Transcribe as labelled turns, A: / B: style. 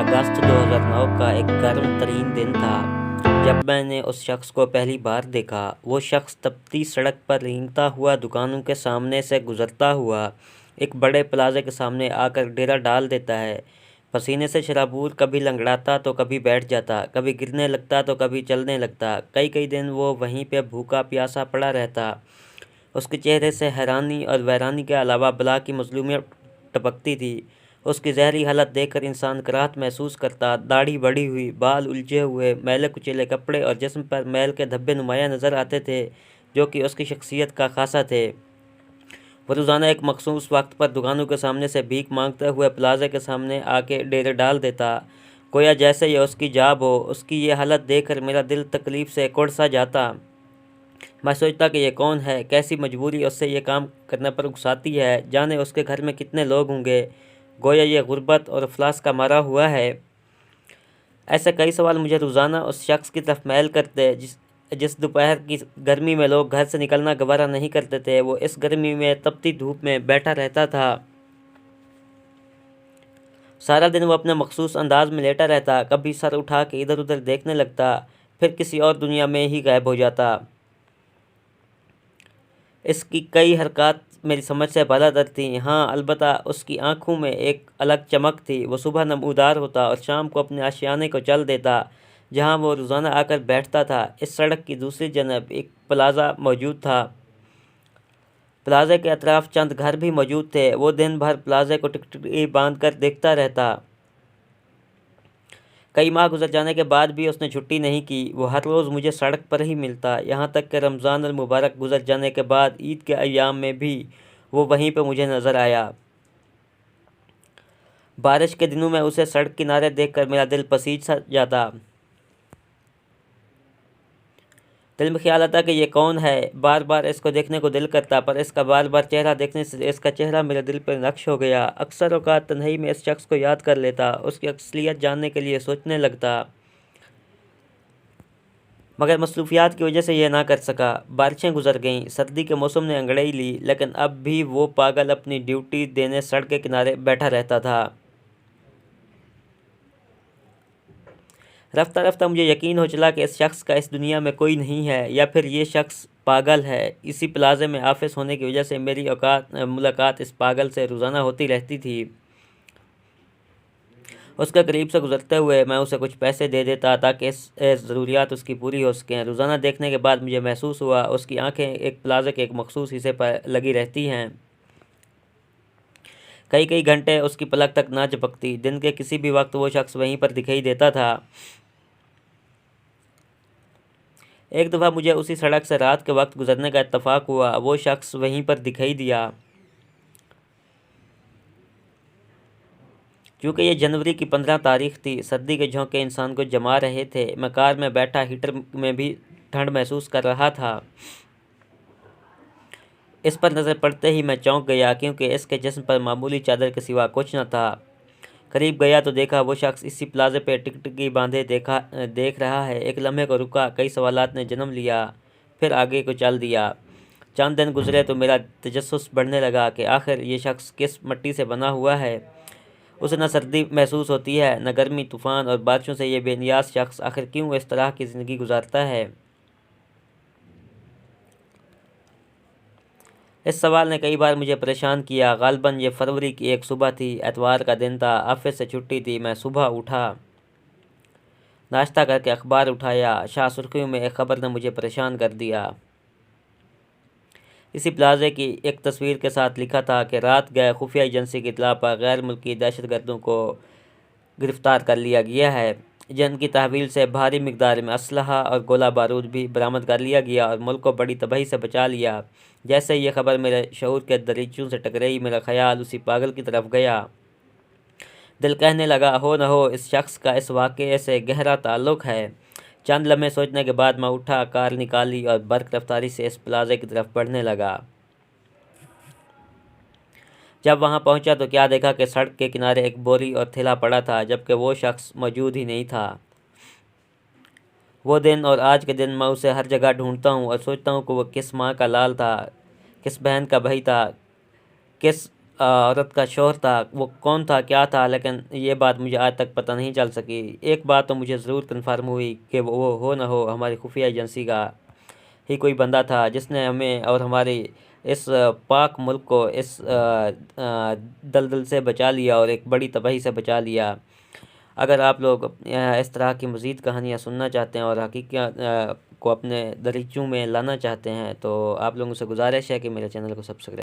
A: अगस्त 2009 का एक गर्म तरीन दिन था जब मैंने उस शख्स को पहली बार देखा। वो शख्स तपती सड़क पर रेंगता हुआ दुकानों के सामने से गुजरता हुआ एक बड़े प्लाजे के सामने आकर डेरा डाल देता है। पसीने से शराबूर कभी लंगड़ाता तो कभी बैठ जाता, कभी गिरने लगता तो कभी चलने लगता। कई कई दिन वो वहीं पे भूखा प्यासा पड़ा रहता। उसके चेहरे से हैरानी और वैरानी के अलावा बला की मज़लूमियत टपकती थी। उसकी ज़हरी हालत देखकर इंसान कराहत महसूस करता। दाढ़ी बढ़ी हुई, बाल उलझे हुए, मैले कुचेले कपड़े और जिस्म पर मैल के धब्बे नुमायाँ नज़र आते थे, जो कि उसकी शख्सियत का खासा थे। वो रोज़ाना एक मखसूस वक्त पर दुकानों के सामने से भीख मांगते हुए प्लाजे के सामने आके डेरे डाल देता, गोया जैसे ये उसकी जाब हो। उसकी ये हालत देखकर मेरा दिल तकलीफ़ से कुढ़ सा जाता। मैं सोचता कि ये कौन है, कैसी मजबूरी उससे ये काम करने पर उकसाती है, जाने उसके घर में कितने लोग होंगे। गोया ये गुर्बत और अफलास का मारा हुआ है। ऐसे कई सवाल मुझे रोज़ाना उस शख्स की तरफ मैल करते जिस दोपहर की गर्मी में लोग घर से निकलना गवारा नहीं करते थे। वो इस गर्मी में तपती धूप में बैठा रहता था। सारा दिन वो अपने मखसूस अंदाज में लेटा रहता, कभी सर उठा के इधर उधर देखने लगता, फिर किसी और दुनिया में ही गायब हो जाता। इसकी कई हरकत मेरी समझ से बालातर थीं। हाँ, अलबत्ता उसकी आंखों में एक अलग चमक थी। वो सुबह नमूदार होता और शाम को अपने आशियाने को चल देता, जहाँ वो रोज़ाना आकर बैठता था। इस सड़क की दूसरी जानब एक प्लाज़ा मौजूद था। प्लाज़े के अतराफ़ चंद घर भी मौजूद थे। वो दिन भर प्लाज़े को टिकटिकी बांध कर देखता रहता। कई माह गुजर जाने के बाद भी उसने छुट्टी नहीं की। वो हर रोज़ मुझे सड़क पर ही मिलता, यहाँ तक कि रमज़ान अल मुबारक गुजर जाने के बाद ईद के अय्याम में भी वो वहीं पर मुझे नज़र आया। बारिश के दिनों में उसे सड़क किनारे देखकर मेरा दिल पसीज सा जाता। दिल में ख्याल आता कि ये कौन है। बार बार इसको देखने को दिल करता, पर इसका बार बार चेहरा देखने से इसका चेहरा मेरे दिल पर नक्श हो गया। अक्सर औक़ात तन्हाई में इस शख्स को याद कर लेता, उसकी असलियत जानने के लिए सोचने लगता, मगर मसरूफ़ियात की वजह से यह ना कर सका। बारिशें गुजर गईं, सर्दी के मौसम ने अंगड़ाई ली, लेकिन अब भी वो पागल अपनी ड्यूटी देने सड़क के किनारे बैठा रहता था। रफ्ता रफ्ता मुझे यकीन हो चला कि इस शख्स का इस दुनिया में कोई नहीं है, या फिर ये शख्स पागल है। इसी प्लाज़े में ऑफिस होने की वजह से मेरी मुलाकात इस पागल से रोज़ाना होती रहती थी। उसके करीब से गुजरते हुए मैं उसे कुछ पैसे दे देता ताकि इस ज़रूरियात उसकी पूरी हो सकें। रोज़ाना देखने के बाद मुझे महसूस हुआ उसकी आंखें एक प्लाज़े के एक मखसूस हिस्से पर लगी रहती हैं। कई कई घंटे उसकी पलक तक ना झपकती। दिन के किसी भी वक्त वो शख्स वहीं पर दिखाई देता था। एक दफ़ा मुझे उसी सड़क से रात के वक्त गुजरने का इत्तफ़ाक हुआ। वो शख्स वहीं पर दिखाई दिया। क्योंकि ये जनवरी की 15 तारीख थी, सर्दी के झोंके इंसान को जमा रहे थे। मैं कार में बैठा हीटर में भी ठंड महसूस कर रहा था। इस पर नज़र पड़ते ही मैं चौंक गया, क्योंकि इसके जिस्म पर मामूली चादर के सिवा कुछ न था। करीब गया तो देखा वो शख्स इसी प्लाज़े पे टिकटिकी बांधे देख रहा है। एक लम्हे को रुका, कई सवालात ने जन्म लिया, फिर आगे को चल दिया। चंद दिन गुजरे तो मेरा तजस्सुस बढ़ने लगा कि आखिर ये शख्स किस मिट्टी से बना हुआ है। उसे न सर्दी महसूस होती है, न गर्मी, तूफ़ान और बारिशों से। ये बेनियाज शख्स आखिर क्यों इस तरह की ज़िंदगी गुजारता है? इस सवाल ने कई बार मुझे परेशान किया। ग़ालिबन ये फरवरी की एक सुबह थी, एतवार का दिन था, ऑफिस से छुट्टी थी। मैं सुबह उठा, नाश्ता करके अखबार उठाया। शाह सुर्खियों में एक ख़बर ने मुझे परेशान कर दिया। इसी प्लाज़े की एक तस्वीर के साथ लिखा था कि रात गए खुफिया एजेंसी की इत्तला पर गैर मुल्की दहशतगर्दों को गिरफ़्तार कर लिया गया है, जिनकी तहवील से भारी मिकदार में असलहा और गोला बारूद भी बरामद कर लिया गया और मुल्क को बड़ी तबाही से बचा लिया। जैसे ये खबर मेरे शऊर के दरीचों से टकराई, मेरा ख्याल उसी पागल की तरफ गया। दिल कहने लगा, हो न हो इस शख्स का इस वाक़े से गहरा ताल्लुक़ है। चंद लम्हे सोचने के बाद मैं उठा, कार निकाली और बर्क रफ्तारी से इस प्लाज़े की तरफ बढ़ने लगा। जब वहां पहुंचा तो क्या देखा कि सड़क के किनारे एक बोरी और थैला पड़ा था, जबकि वो शख्स मौजूद ही नहीं था। वो दिन और आज के दिन मैं उसे हर जगह ढूंढता हूँ और सोचता हूँ कि वो किस माँ का लाल था, किस बहन का भाई था, किस औरत का शौहर था वो कौन था, क्या था, लेकिन ये बात मुझे आज तक पता नहीं चल सकी। एक बात तो मुझे ज़रूर कन्फर्म हुई कि वो हो ना हो हमारी खुफिया एजेंसी का ही कोई बंदा था जिसने हमें और हमारे इस पाक मुल्क को इस दलदल से बचा लिया और एक बड़ी तबाही से बचा लिया। अगर आप लोग इस तरह की मज़ीद कहानियाँ सुनना चाहते हैं और हकीकियात को अपने दरीचों में लाना चाहते हैं तो आप लोगों से गुजारिश है कि मेरे चैनल को सब्सक्राइब